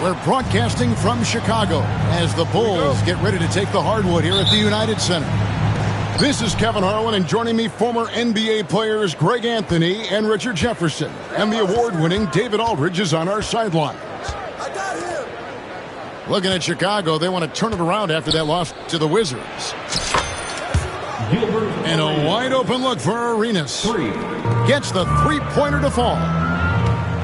We're broadcasting from Chicago as the Bulls get ready to take the hardwood here at the United Center. This is Kevin Harlan, and joining me, former NBA players Greg Anthony and Richard Jefferson. And the award-winning David Aldridge is on our sidelines. Looking at Chicago, they want to turn it around after that loss to the Wizards. And a wide-open look for Arenas. Gets the three-pointer to fall.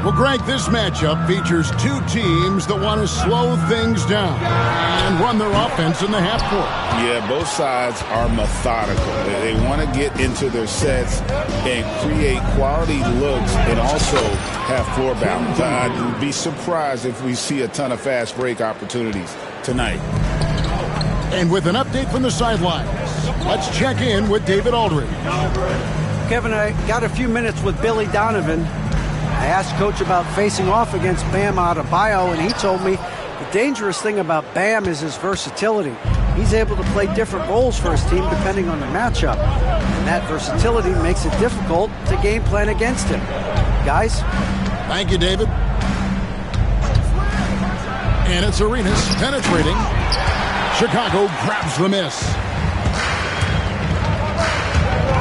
Well, Greg, this matchup features two teams that want to slow things down and run their offense in the half court. Yeah, both sides are methodical. They want to get into their sets and create quality looks and also have floor balance. I'd be surprised if we see a ton of fast break opportunities tonight. And with an update from the sidelines, let's check in with David Aldridge. Kevin, I got a few minutes with Billy Donovan. I asked Coach about facing off against Bam Adebayo, and he told me the dangerous thing about Bam is his versatility. He's able to play different roles for his team depending on the matchup, and that versatility makes it difficult to game plan against him. Guys? Thank you, David. And it's Arenas penetrating. Chicago grabs the miss.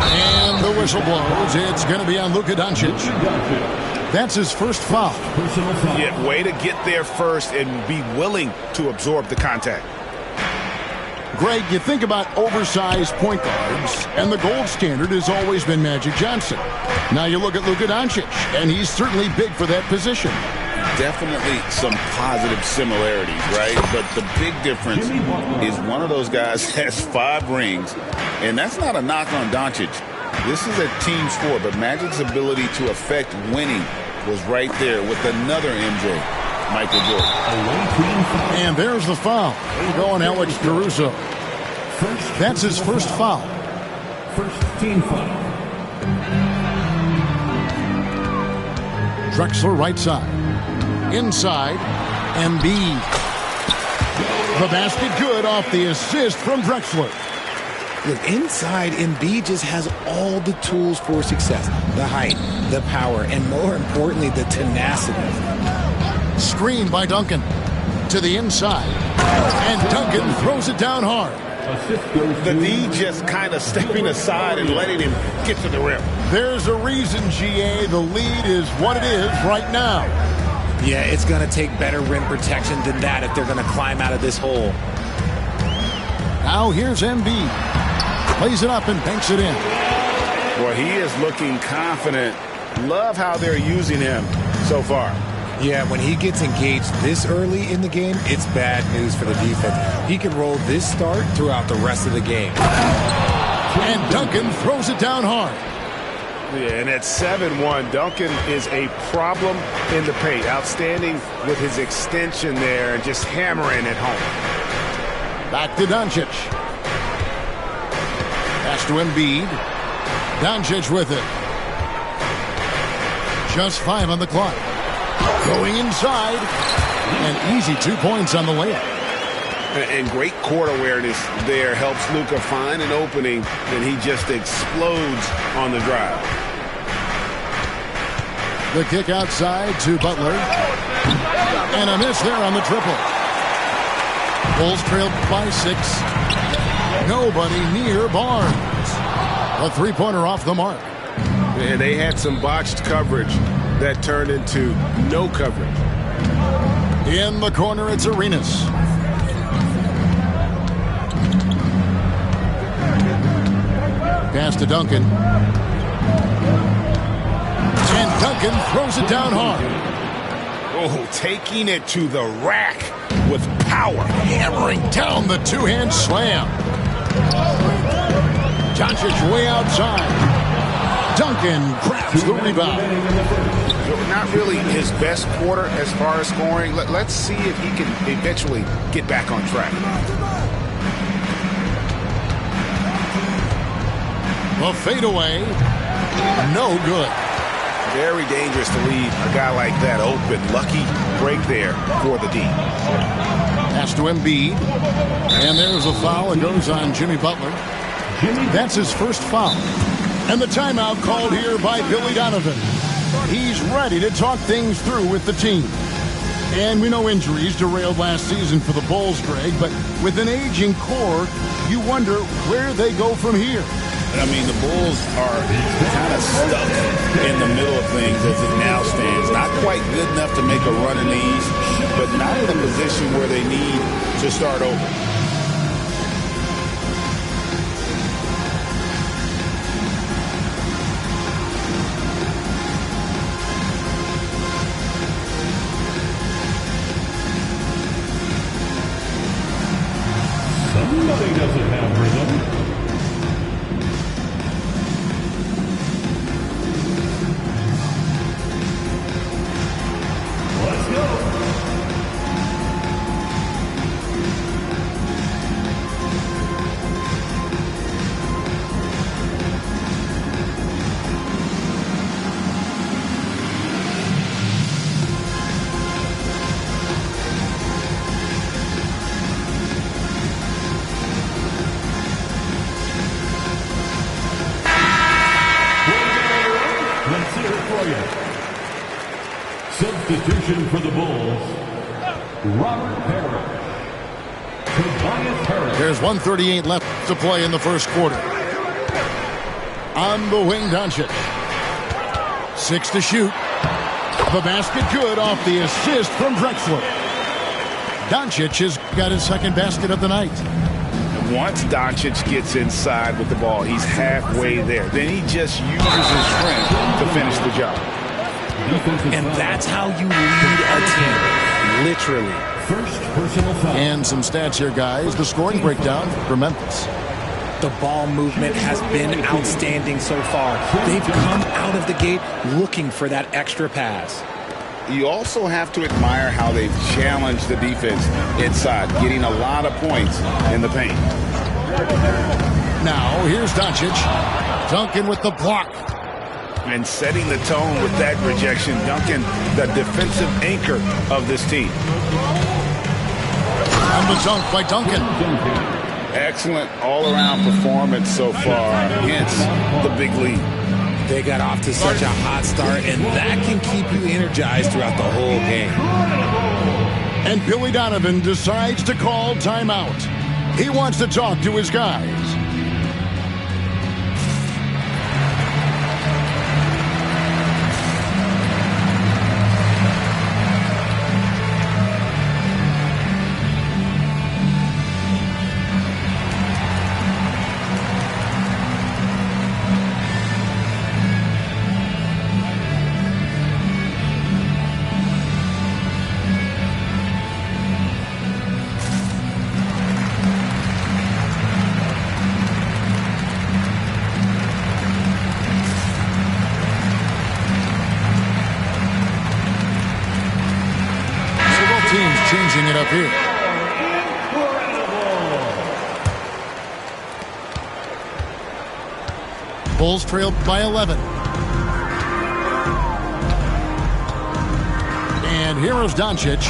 And the whistle blows. It's going to be on Luka Doncic. That's his first foul. Yeah, way to get there first and be willing to absorb the contact. Greg, you think about oversized point guards, and the gold standard has always been Magic Johnson. Now you look at Luka Doncic, and he's certainly big for that position. Definitely some positive similarities, right? But the big difference is one of those guys has 5 rings, and that's not a knock on Doncic. This is a team sport, but Magic's ability to affect winning was right there with another MJ, Michael Jordan. And there's the foul. Going Alex Caruso. That's his first foul. First team foul. Drexler right side. Inside, Embiid. The basket good off the assist from Drexler. Look, inside, Embiid just has all the tools for success. The height, the power, and more importantly, the tenacity. Screen by Duncan. To the inside. And Duncan throws it down hard. The D just kind of stepping aside and letting him get to the rim. There's a reason, GA, the lead is what it is right now. Yeah, it's going to take better rim protection than that if they're going to climb out of this hole. Now here's Embiid. Plays it up and banks it in. Boy, he is looking confident. Love how they're using him so far. Yeah, when he gets engaged this early in the game, it's bad news for the defense. He can roll this start throughout the rest of the game. And Duncan throws it down hard. Yeah, and at 7-1, Duncan is a problem in the paint. Outstanding with his extension there and just hammering at home. Back to Doncic. Pass to Embiid. Doncic with it. Just 5 on the clock. Going inside. And easy 2 points on the layup. And great court awareness there helps Luka find an opening, and he just explodes on the drive. The kick outside to Butler. And a miss there on the triple. Bulls trailed by 6. Nobody near Barnes. A three-pointer off the mark. And they had some botched coverage that turned into no coverage. In the corner, it's Arenas. Pass to Duncan. And Duncan throws it down hard. Oh, taking it to the rack with power. Hammering down the two-hand slam. Doncic way outside. Duncan grabs the rebound. Not really his best quarter as far as scoring. Let's see if he can eventually get back on track. The fadeaway. No good. Very dangerous to leave a guy like that open. Lucky break there for the D. Pass to Embiid. And there's a foul. It goes on Jimmy Butler. That's his first foul. And the timeout called here by Billy Donovan. He's ready to talk things through with the team. And we know injuries derailed last season for the Bulls, Greg, but with an aging core, you wonder where they go from here. I mean, the Bulls are kind of stuck in the middle of things as it now stands. Not quite good enough to make a run in the East, but not in a position where they need to start over. Somebody doesn't have rhythm. Let's go. Let's hear it for you. Substitution for the Bulls, Robert Parrish. Tobias Harris. There's 1:38 left to play in the first quarter. On the wing, Doncic. 6 to shoot. The basket good off the assist from Drexler. Doncic has got his second basket of the night. Once Doncic gets inside with the ball, he's halfway there. Then he just uses his strength to finish the job. And that's how you lead a team, literally. First personal foul. And some stats here, guys. The scoring breakdown for Memphis. The ball movement has been outstanding so far. They've come out of the gate looking for that extra pass. You also have to admire how they've challenged the defense inside, getting a lot of points in the paint. Now, here's Doncic. Duncan with the block. And setting the tone with that rejection, Duncan, the defensive anchor of this team. And the dunk by Duncan. Excellent all-around performance so far, hence the big lead. They got off to such a hot start, and that can keep you energized throughout the whole game. And Billy Donovan decides to call timeout. He wants to talk to his guys. Teams changing it up here. Bulls trailed by 11. And here is Doncic.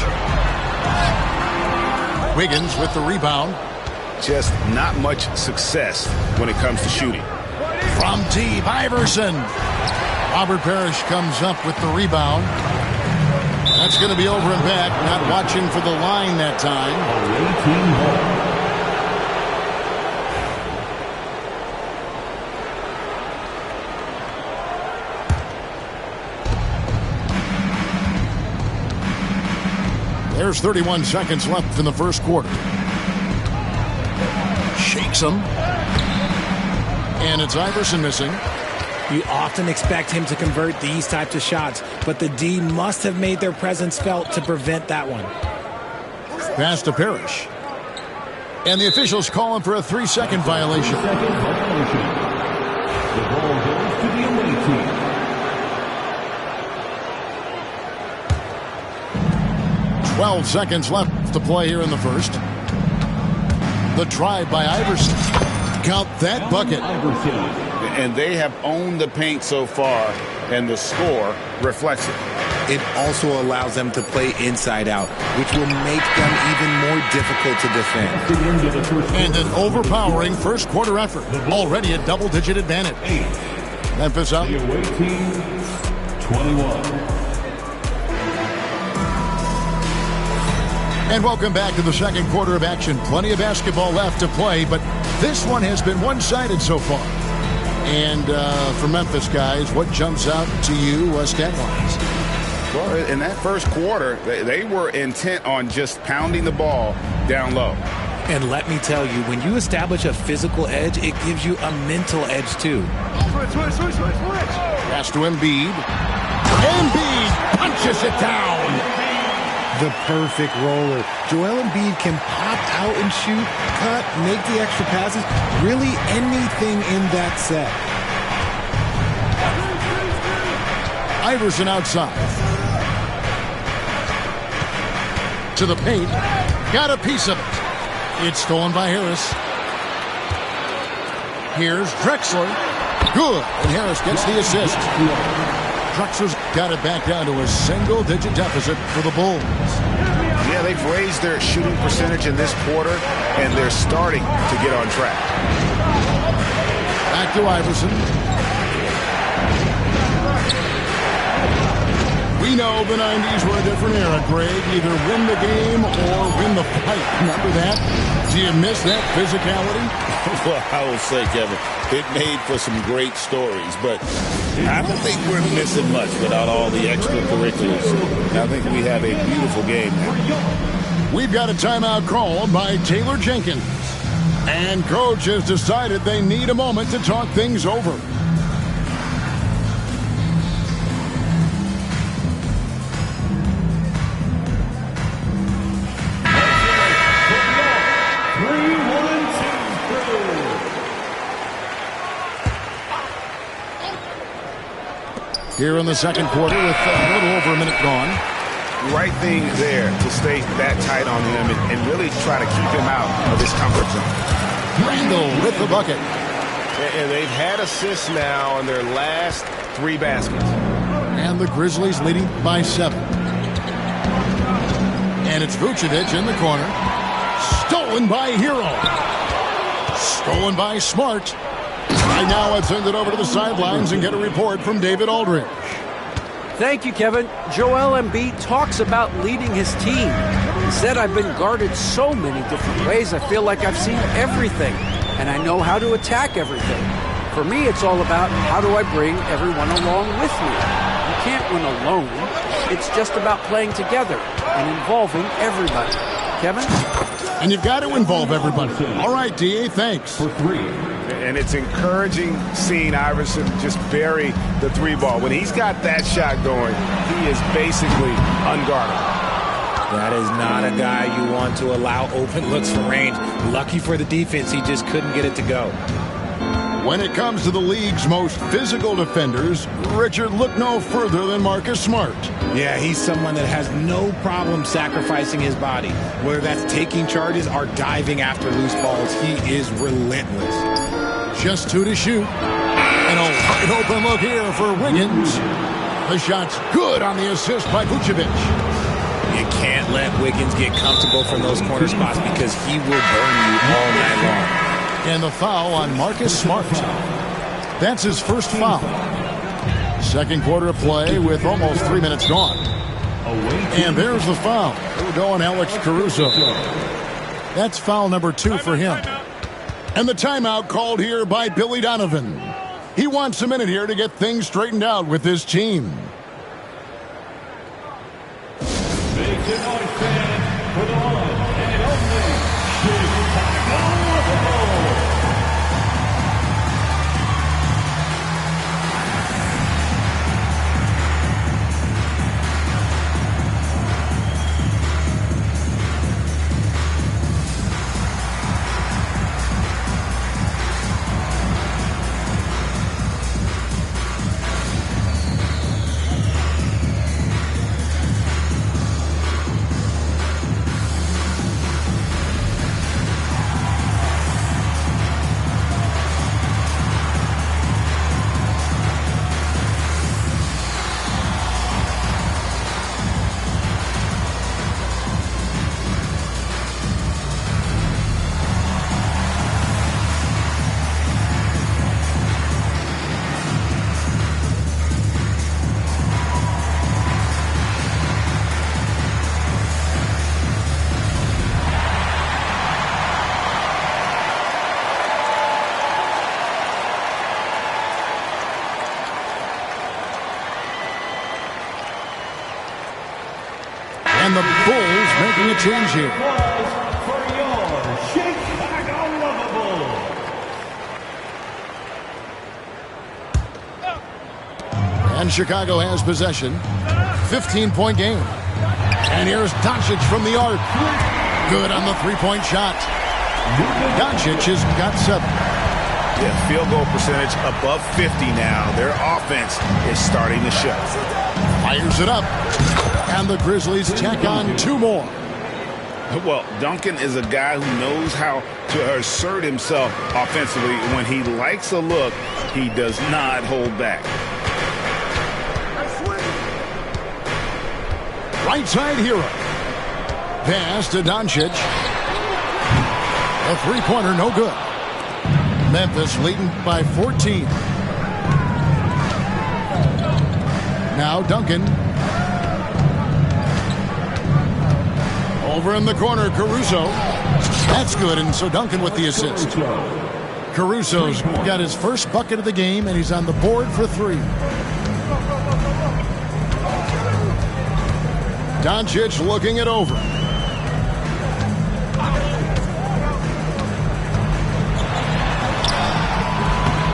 Wiggins with the rebound. Just not much success when it comes to shooting. From deep, Iverson. Robert Parrish comes up with the rebound. That's going to be over and back. Not watching for the line that time. There's 31 seconds left in the first quarter. Shakes him. And it's Iverson missing. You often expect him to convert these types of shots, but the D must have made their presence felt to prevent that one. Pass to Parrish. And the officials call him for a 3-second violation. The ball goes to the away team. 12 seconds left to play here in the first. The drive by Iverson. Count that bucket. And they have owned the paint so far, and the score reflects it. It also allows them to play inside out, which will make them even more difficult to defend. And an overpowering first quarter effort. Already a double-digit advantage. Memphis up. The away team, 21. And welcome back to the second quarter of action. Plenty of basketball left to play, but this one has been one-sided so far. And for Memphis, guys, what jumps out to you stat-wise? Well, in that first quarter, they were intent on just pounding the ball down low. And let me tell you, when you establish a physical edge, it gives you a mental edge, too. Switch. Pass to Embiid. Embiid punches it down. The perfect roller. Joel Embiid can pop out and shoot, cut, make the extra passes, really anything in that set. Iverson outside. To the paint. Got a piece of it. It's stolen by Harris. Here's Drexler. Good. And Harris gets the assist. Drexler's got it back down to a single-digit deficit for the Bulls. Yeah, they've raised their shooting percentage in this quarter, and they're starting to get on track. Back to Iverson. We know the 90s were a different era, Greg. Either win the game or win the fight. Remember that? Do you miss that physicality? Well, I will say, Kevin, it made for some great stories, but I don't think we're missing much without all the extracurriculars. I think we have a beautiful game now. We've got a timeout called by Taylor Jenkins. And Coach has decided they need a moment to talk things over. Here in the second quarter with a little over a minute gone. Right thing there to stay that tight on him and really try to keep him out of his comfort zone. Randall with the bucket. And they've had assists now on their last 3 baskets. And the Grizzlies leading by 7. And it's Vucevic in the corner. Stolen by Hero. Stolen by Smart. Right now, I'd send it over to the sidelines and get a report from David Aldridge. Thank you, Kevin. Joel Embiid talks about leading his team. He said, I've been guarded so many different ways. I feel like I've seen everything, and I know how to attack everything. For me, it's all about how do I bring everyone along with me. You can't win alone. It's just about playing together and involving everybody. Kevin? And you've got to involve everybody. All right, D.A., thanks. For 3. And it's encouraging seeing Iverson just bury the 3 ball. When he's got that shot going, he is basically unguardable. That is not a guy you want to allow open looks from range. Lucky for the defense, he just couldn't get it to go. When it comes to the league's most physical defenders, Richard, look no further than Marcus Smart. Yeah, he's someone that has no problem sacrificing his body. Whether that's taking charges or diving after loose balls, he is relentless. Just 2 to shoot. And a wide open look here for Wiggins. The shot's good on the assist by Vucevic. You can't let Wiggins get comfortable from those corner spots because he will burn you all night long. And the foul on Marcus Smart. That's his first foul. Second quarter of play with almost 3 minutes gone. And there's the foul. Udoh and Alex Caruso. That's foul number 2 for him. And the timeout called here by Billy Donovan. He wants a minute here to get things straightened out with his team. Make the noise, fans, for the one and only Chicago Bulls. the Bulls making a change here. For your Chicago Lovables. And Chicago has possession. 15-point game. And here's Doncic from the arc. Good on the three-point shot. Doncic has got 7. Yeah, field goal percentage above 50 now. Their offense is starting to show. Fires it up. And the Grizzlies tack on 2 more. Well, Duncan is a guy who knows how to assert himself offensively. When he likes a look, he does not hold back. Right side hero. Pass to Doncic. A three-pointer, no good. Memphis leading by 14. Now Duncan. Over in the corner, Caruso. That's good, and so Duncan with the assist. Caruso's got his first bucket of the game, and he's on the board for 3. Doncic looking it over.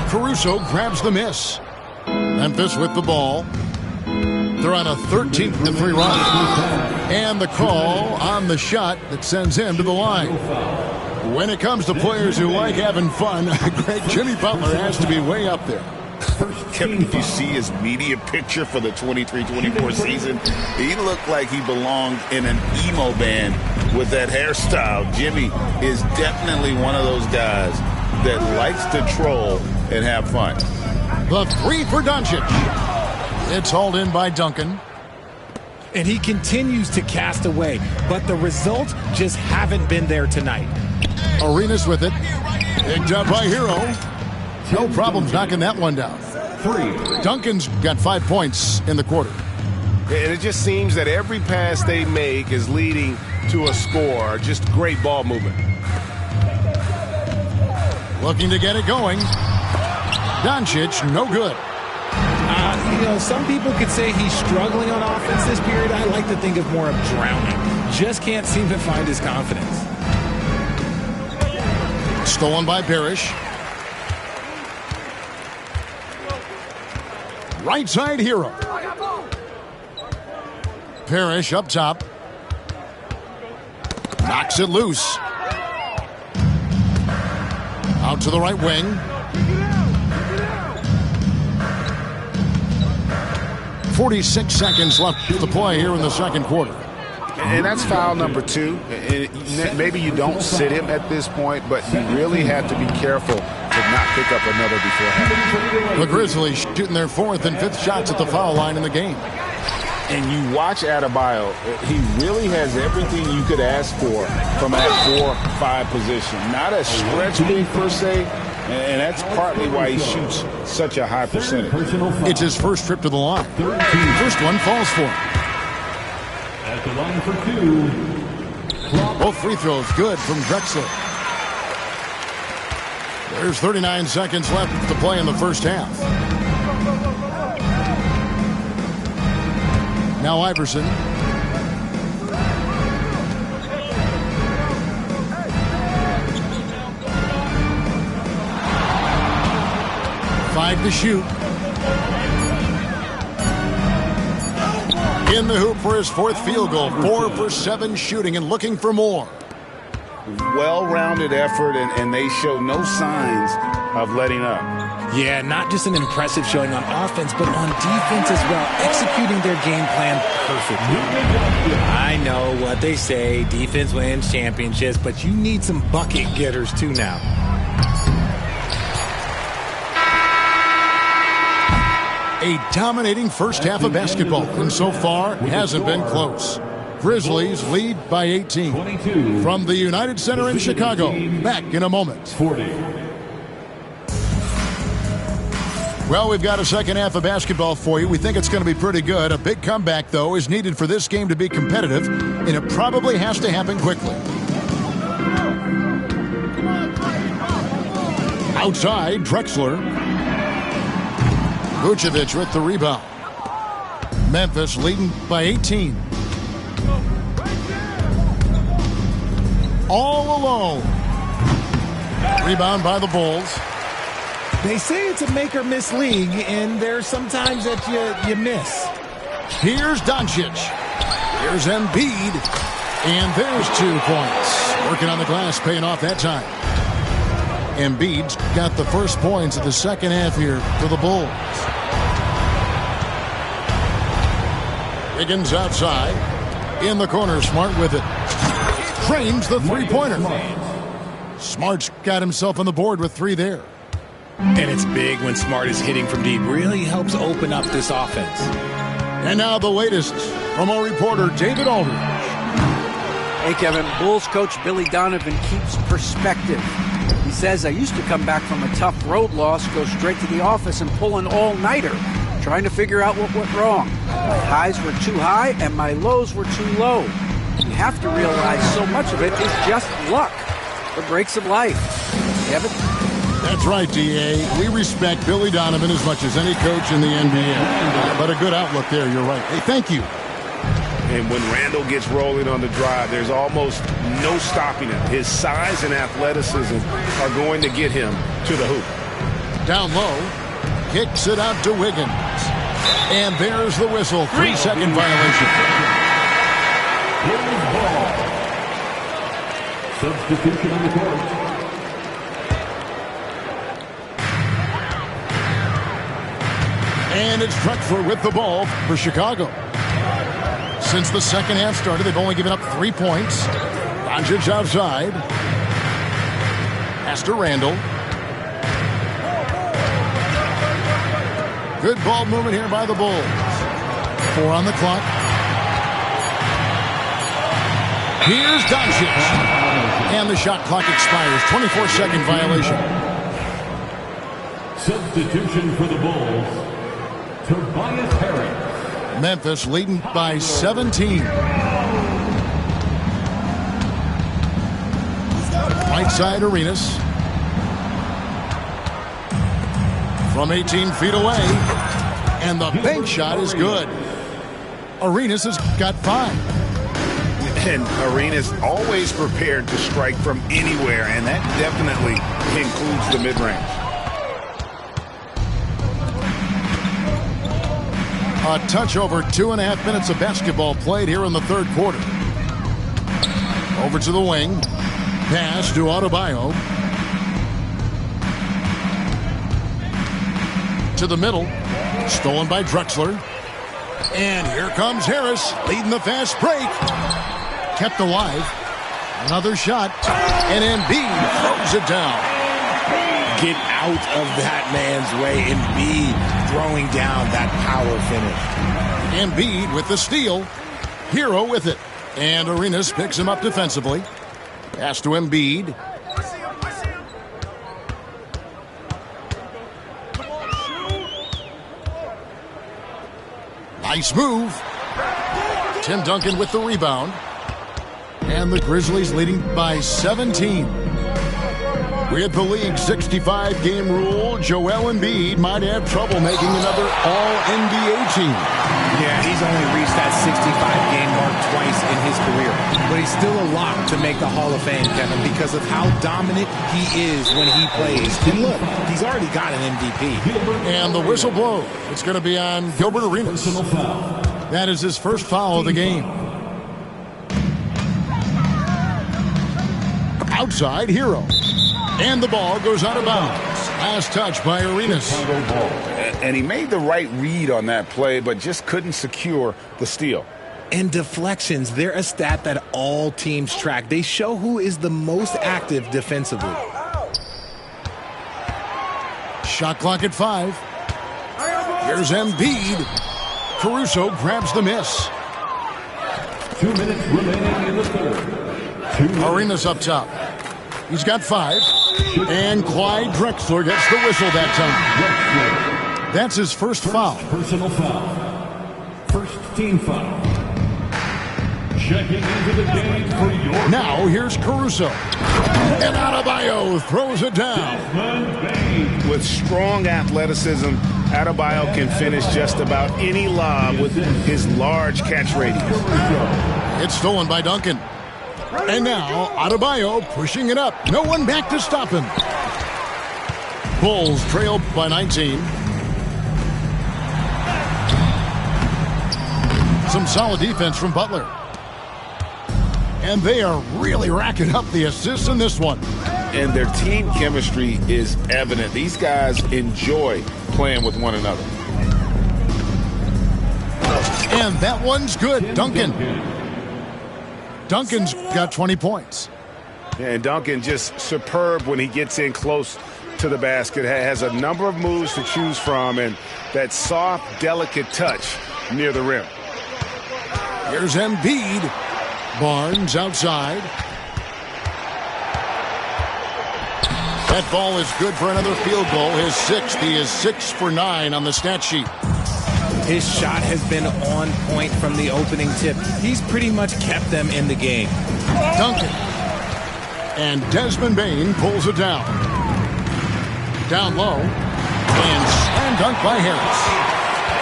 Caruso grabs the miss. Memphis with the ball. They're on a 13-3 run. And the call on the shot that sends him to the line. When it comes to players who like having fun, great Jimmy Butler has to be way up there. If you see his media picture for the 23-24 season, he looked like he belonged in an emo band with that hairstyle. Jimmy is definitely one of those guys that likes to troll and have fun. The 3 for Doncic. It's hauled in by Duncan. And he continues to cast away, but the results just haven't been there tonight. Arenas with it. Picked up by Hero. No problems knocking that one down. 3. Duncan's got 5 points in the quarter. And it just seems that every pass they make is leading to a score. Just great ball movement. Looking to get it going. Doncic, no good. Some people could say he's struggling on offense this period. I like to think of more of drowning. Just can't seem to find his confidence. Stolen by Parrish. Right side hero. Parrish up top. Knocks it loose. Out to the right wing. 46 seconds left to play here in the second quarter. And that's foul number 2. Maybe you don't sit him at this point, but you really have to be careful to not pick up another beforehand. The Grizzlies shooting their 4th and 5th shots at the foul line in the game. And you watch Adebayo, he really has everything you could ask for from that 4-5 position. Not a stretch big per se, and that's partly why he shoots such a high percentage. It's his first trip to the line. First one falls for him. At the line for 2. Both free throws good from Drexler. There's 39 seconds left to play in the first half. Now Iverson. Five to shoot. In the hoop for his 4th field goal. 4 for 7 shooting and looking for more. Well-rounded effort, and they show no signs of letting up. Yeah, not just an impressive showing on offense, but on defense as well, executing their game plan perfectly. I know what they say, defense wins championships, but you need some bucket getters too now. A dominating first half of basketball, and so far hasn't been close. Grizzlies lead by 18. 22. From the United Center in Chicago. Back in a moment. 40. Well, we've got a second half of basketball for you. We think it's going to be pretty good. A big comeback, though, is needed for this game to be competitive, and it probably has to happen quickly. Outside, Drexler. Vucevic with the rebound. Memphis leading by 18. all alone. Rebound by the Bulls. They say it's a make-or-miss league, and there's sometimes that you miss. Here's Doncic. Here's Embiid. And there's 2 points. Working on the glass, paying off that time. Embiid's got the first points of the second half here for the Bulls. Wiggins outside. In the corner, Smart with it. Frames the three-pointer. Smart's got himself on the board with 3 there. And it's big when Smart is hitting from deep. Really helps open up this offense. And now the latest from our reporter, David Aldridge. Hey, Kevin. Bulls coach Billy Donovan keeps perspective. He says, I used to come back from a tough road loss, go straight to the office and pull an all-nighter, trying to figure out what went wrong. My highs were too high and my lows were too low. You have to realize so much of it is just luck. The breaks of life. Kevin? That's right, D.A. We respect Billy Donovan as much as any coach in the NBA. But a good outlook there, you're right. Hey, thank you. And when Randall gets rolling on the drive, there's almost no stopping him. His size and athleticism are going to get him to the hoop. Down low, kicks it out to Wiggins. And there's the whistle. 3-second violation. Substitution on the court. And it's Drexler with the ball for Chicago. Since the second half started, they've only given up 3 points. Doncic outside. Pass to Randall. Good ball movement here by the Bulls. 4 on the clock. Here's Doncic. And the shot clock expires. 24-second violation. Substitution for the Bulls. Tobias Harris. Memphis leading by 17. Right side, Arenas. From 18 feet away. And the bank shot is good. Arenas has got 5. And Arenas always prepared to strike from anywhere, and that definitely includes the mid-range. A touch over 2.5 minutes of basketball played here in the third quarter. Over to the wing. Pass to Adebayo. To the middle. Stolen by Drexler. And here comes Harris leading the fast break. Kept alive. Another shot. And Embiid throws it down. Get out of that man's way. Embiid throwing down that power finish. Embiid with the steal. Hero with it. And Arenas picks him up defensively. Pass to Embiid. Nice move. Tim Duncan with the rebound. And the Grizzlies leading by 17. With the league's 65-game rule, Joel Embiid might have trouble making another All-NBA team. Yeah, he's only reached that 65-game mark twice in his career. But he's still a lock to make the Hall of Fame, Kevin, because of how dominant he is when he plays. And look, he's already got an MVP. And the whistle blows. It's going to be on Gilbert Arenas. That is his first foul of the game. Outside, Hero. And the ball goes out of bounds. Last touch by Arenas. And he made the right read on that play, but just couldn't secure the steal. And deflections, they're a stat that all teams track. They show who is the most active defensively. Shot clock at 5. Here's Embiid. Caruso grabs the miss. 2 minutes remaining in the third. Arenas up top. He's got 5. And Clyde Drexler gets the whistle that time. That's his first foul. Personal foul. First team foul. Checking into the game for your... Now here's Caruso. And Adebayo throws it down. With strong athleticism, Adebayo can finish just about any lob with his large catch radius. It's stolen by Duncan. And now, Adebayo pushing it up. No one back to stop him. Bulls trail by 19. Some solid defense from Butler. And they are really racking up the assists in this one. And their team chemistry is evident. These guys enjoy playing with one another. And that one's good. Duncan's got 20 points. And Duncan just superb when he gets in close to the basket. Has a number of moves to choose from and that soft, delicate touch near the rim. Here's Embiid. Barnes outside. That ball is good for another field goal. His sixth. He is 6 for 9 on the stat sheet. His shot has been on point from the opening tip. He's pretty much kept them in the game. Duncan. And Desmond Bane pulls it down. Down low. And slam dunk by Harris.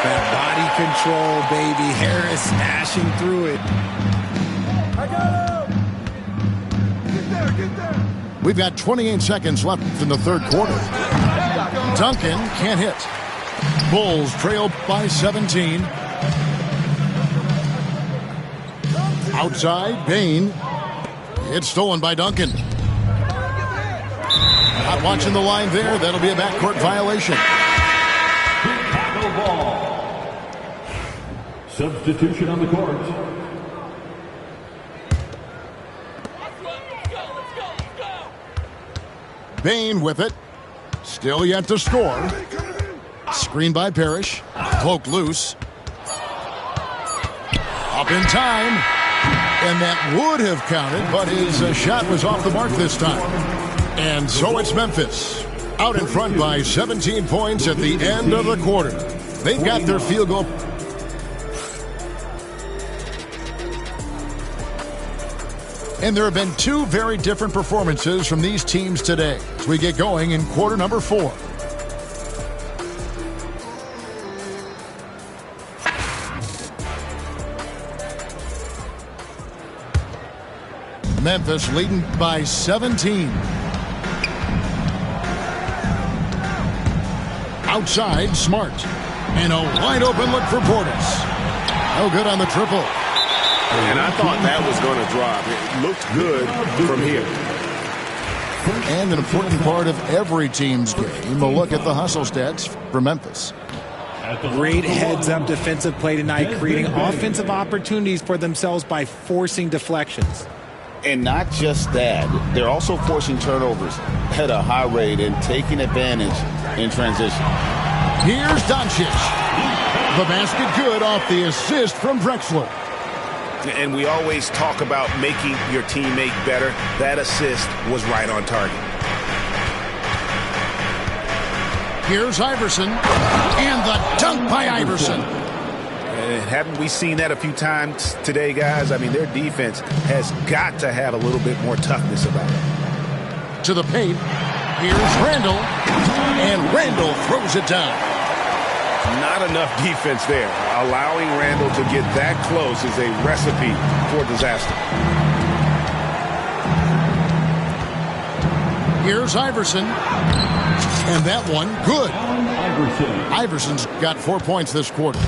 That body control, baby. Harris smashing through it. I got him! Get there! We've got 28 seconds left in the third quarter. Duncan can't hit. Bulls trail by 17. Outside, Bane. It's stolen by Duncan. Not watching the line there. That'll be a backcourt violation. Chicago ball. Substitution on the court. Bane with it. Still yet to score. Screen by Parrish. Cloak loose. Up in time. And that would have counted, but his shot was off the mark this time. And so it's Memphis. Out in front by 17 points at the end of the quarter. They've got their field goal. And there have been two very different performances from these teams today as we get going in quarter number 4. Memphis leading by 17. Outside, Smart. And a wide open look for Portis. No good on the triple. And I thought that was going to drop. It looked good from here. And an important part of every team's game, a look at the hustle stats for Memphis. Great heads-up defensive play tonight, creating offensive opportunities for themselves by forcing deflections. And not just that, they're also forcing turnovers at a high rate and taking advantage in transition. Here's Doncic. The basket good off the assist from Drexler. And we always talk about making your teammate better. That assist was right on target. Here's Iverson. And the dunk by Iverson. Haven't we seen that a few times today, guys? I mean, their defense has got to have a little bit more toughness about it. To the paint. Here's Randall. And Randall throws it down. Not enough defense there. Allowing Randall to get that close is a recipe for disaster. Here's Iverson. And that one, good. Iverson's got 4 points this quarter.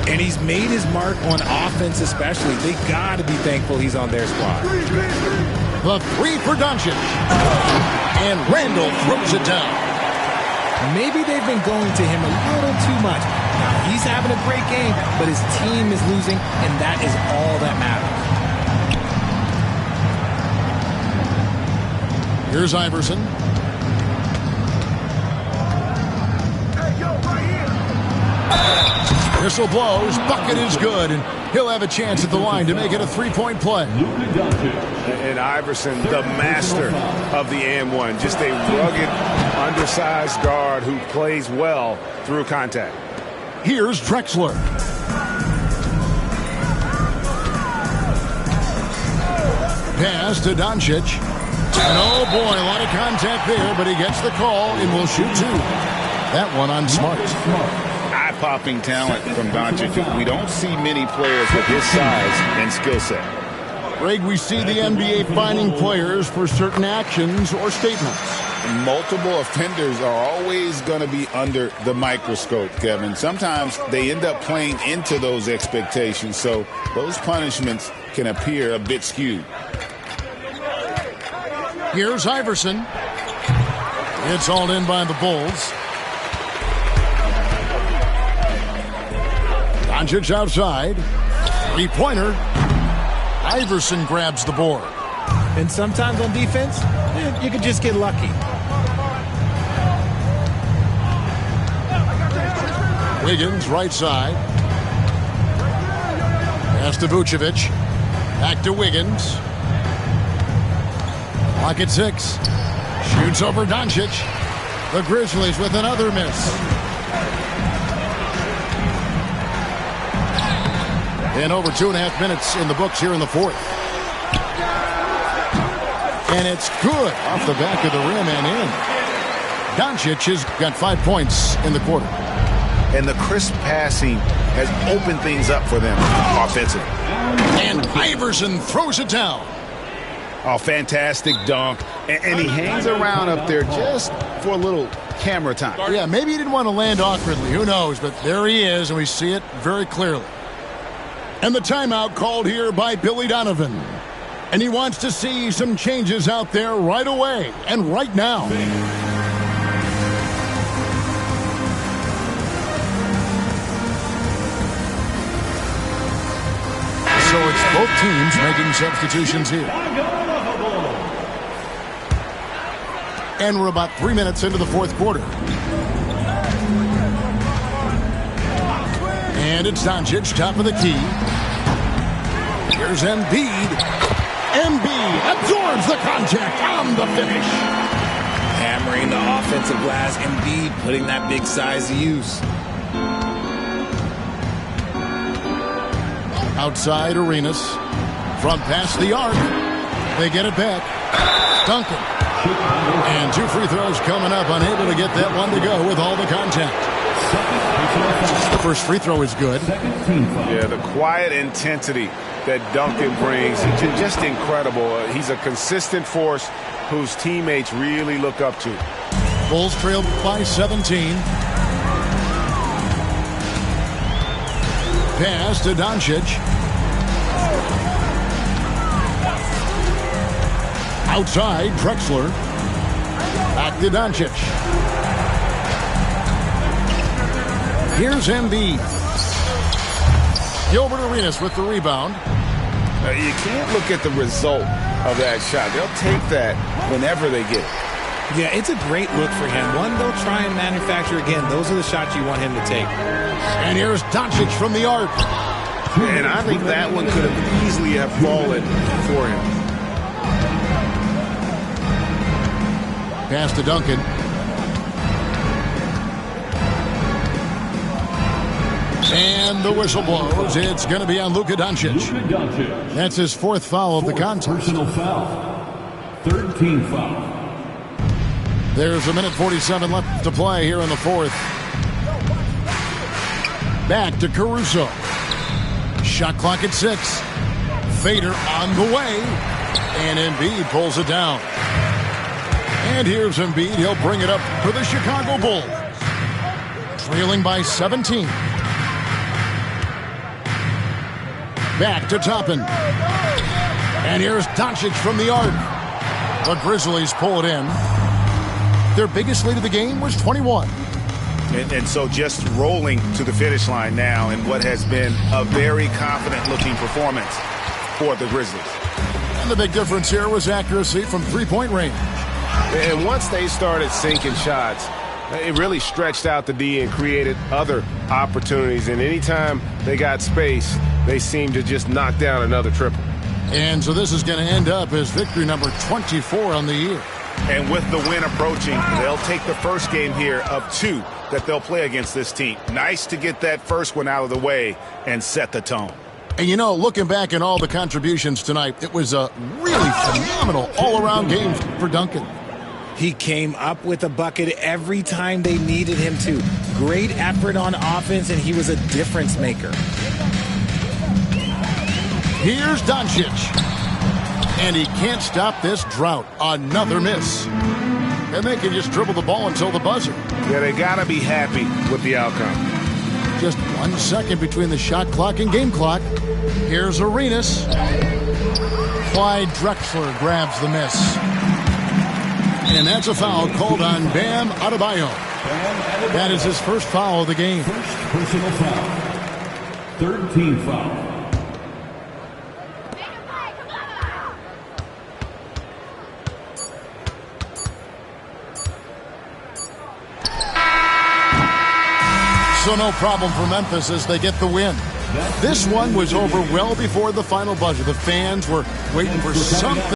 And he's made his mark on offense especially. They got to be thankful he's on their squad. The three for Doncic. And Randall throws it down. Maybe they've been going to him a little too much. Now, he's having a great game, but his team is losing, and that is all that matters. Here's Iverson. Whistle blows. Bucket is good, and he'll have a chance at the line to make it a three-point play. And Iverson, the master of the and one. Just a rugged, undersized guard who plays well through contact. Here's Drexler. Pass to Doncic. And oh boy, a lot of contact there, but he gets the call and will shoot two. That one on Smart. Eye-popping talent from Doncic. We don't see many players with his size and skill set. Greg, we see the NBA fining players for certain actions or statements. Multiple offenders are always going to be under the microscope, Kevin. Sometimes they end up playing into those expectations, so those punishments can appear a bit skewed. Here's Iverson. It's hauled in by the Bulls. Doncic outside. Three-pointer. Iverson grabs the board. And sometimes on defense, you could just get lucky. Wiggins, right side. Pass to Vucevic. Back to Wiggins. Clock at 6. Shoots over Doncic. The Grizzlies with another miss. And over 2.5 minutes in the books here in the fourth. And it's good off the back of the rim and in. Doncic has got 5 points in the quarter. And the crisp passing has opened things up for them offensively. And Iverson throws it down. Oh, fantastic dunk. And he hangs around up there just for a little camera time. Yeah, maybe he didn't want to land awkwardly. Who knows? But there he is, and we see it very clearly. And the timeout called here by Billy Donovan. And he wants to see some changes out there right away and right now. So it's both teams making substitutions here. And we're about 3 minutes into the fourth quarter. And it's Doncic, top of the key. Here's Embiid. Embiid absorbs the contact on the finish. Hammering the offensive glass. Embiid putting that big size to use. Outside Arenas. Front past the arc. They get it back. Duncan. And 2 free throws coming up. Unable to get that one to go with all the contact. The first free throw is good. Yeah, the quiet intensity that Duncan brings, just incredible. He's a consistent force whose teammates really look up to. Bulls trail by 17. Pass to Doncic. Outside, Drexler. Back to Doncic. Here's Embiid. Gilbert Arenas with the rebound. You can't look at the result of that shot. They'll take that whenever they get it. Yeah, it's a great look for him. One they'll try and manufacture again. Those are the shots you want him to take. And here's Doncic from the arc. And I think that one could have easily have fallen for him. Pass to Duncan. And the whistle blows. It's going to be on Luka Doncic. That's his 4th foul of the contest. Personal foul. 13 foul. There's 1:47 left to play here in the fourth. Back to Caruso. Shot clock at 6. Fader on the way. And Embiid pulls it down. And here's Embiid. He'll bring it up for the Chicago Bulls. Trailing by 17. Back to Toppin. And here's Doncic from the arc. The Grizzlies pull it in. Their biggest lead of the game was 21. And so just rolling to the finish line now in what has been a very confident-looking performance for the Grizzlies. And the big difference here was accuracy from three-point range. And once they started sinking shots, it really stretched out the D and created other opportunities. And anytime they got space, they seemed to just knock down another triple. And so this is going to end up as victory number 24 on the year. And with the win approaching, they'll take the first game here of 2 that they'll play against this team. Nice to get that first one out of the way and set the tone. And, you know, looking back at all the contributions tonight, it was a really phenomenal all-around game for Duncan. He came up with a bucket every time they needed him to. Great effort on offense, and he was a difference maker. Here's Doncic. And he can't stop this drought. Another miss. And they can just dribble the ball until the buzzer. Yeah, they got to be happy with the outcome. Just 1 second between the shot clock and game clock. Here's Arenas. Clyde Drexler grabs the miss. And that's a foul called on Bam Adebayo. That is his first foul of the game. First personal foul. Third team foul. So no problem for Memphis as they get the win. This one was over well before the final buzzer. The fans were waiting for something.